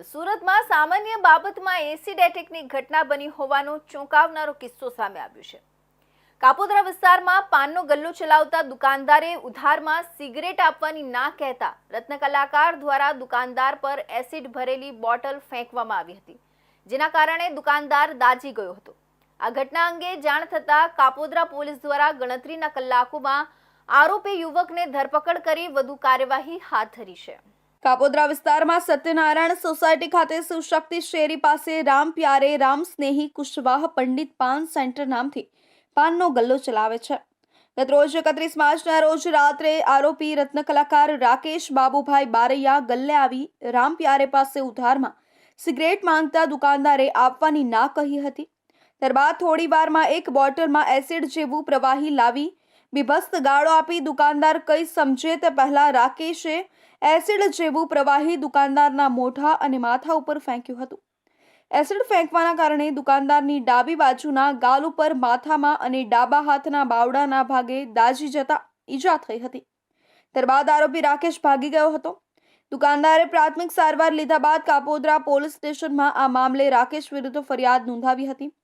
સુરતમાં સામાન્ય બાબતમાં એસિડ એટેકની ઘટના બની હોવાનો ચોંકાવનારો કિસ્સો સામે આવ્યો છે। કાપોદ્રા વિસ્તારમાં પાનનો ગલ્લો ચલાવતા દુકાનદારે ઉધારમાં સિગરેટ આપવાની ના કહેતા રત્ન કલાકાર દ્વારા દુકાનદાર પર એસિડ ભરેલી બોટલ ફેંકવામાં આવી હતી, જેના કારણે દુકાનદાર દાઝી ગયો હતો। આ ઘટના અંગે જાણ થતાં કાપોદ્રા પોલીસ દ્વારા ગણતરીના કલાકોમાં આરોપી યુવકને ધરપકડ કરી વધુ કાર્યવાહી હાથ ધરી છે। કાપોદ્રા વિસ્તારમાં સત્યનારાયણ સોસાયટી ખાતે શિવશક્તિ શેરી પાસે રામ પ્યારે રામ સ્નેહી કુશવાહ પંડિત પાન સેન્ટર નામથી પાનનો ગલ્લો ચલાવે છે। ગત રોજ 31 માર્ચના રોજ રાત્રે આરોપી રત્ન કલાકાર રાકેશ બાબુભાઈ બારૈયા ગલ્લે આવી રામ પ્યારે પાસે ઉધારમાં સિગરેટ માંગતા દુકાનદારે આપવાની ના કહી હતી। ત્યારબાદ થોડી વારમાં એક બોટલમાં એસિડ જેવું પ્રવાહી લાવી બીભત્સ ગાળો આપી દુકાનદાર કંઈ સમજે તે પહેલા રાકેશે એસિડ જેવું પ્રવાહી દુકાનદારના મોઢા અને માથા ઉપર ફેંક્યું હતું। એસિડ ફેંકવાના કારણે દુકાનદારની ડાબી બાજુના ગાલ ઉપર, માથામાં અને ડાબા હાથના બાવડાના ભાગે દાઝી જતા ઈજા થઈ હતી। ત્યારબાદ આરોપી રાકેશ ભાગી ગયો હતો। દુકાનદારે પ્રાથમિક સારવાર લીધા બાદ કાપોદ્રા પોલીસ સ્ટેશનમાં આ મામલે રાકેશ વિરુદ્ધ ફરિયાદ નોંધાવી હતી।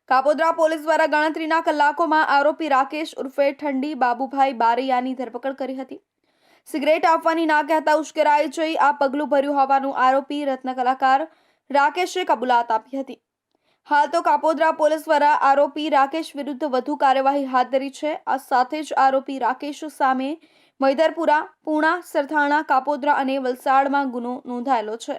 કાપોદ્રા પોલીસ દ્વારા ગણતરીના કલાકોમાં આરોપી રાકેશ ઉર્ફે ઠંડી બાબુભાઈ બારૈયાની ધરપકડ કરી હતી। સિગરેટ આપવાની ના કહેતા ઉશ્કેરાઈ જઈ આ પગલું ભર્યું હોવાનું આરોપી રત્ન કલાકાર રાકેશે કબૂલાત આપી હતી। હાલ તો કાપોદ્રા પોલીસ દ્વારા આરોપી રાકેશ વિરુદ્ધ વધુ કાર્યવાહી હાથ ધરી છે। આ સાથે જ આરોપી રાકેશ સામે મૈદરપુરા, પૂણા, સરથાણા, કાપોદ્રા અને વલસાડમાં ગુનો નોંધાયેલો છે।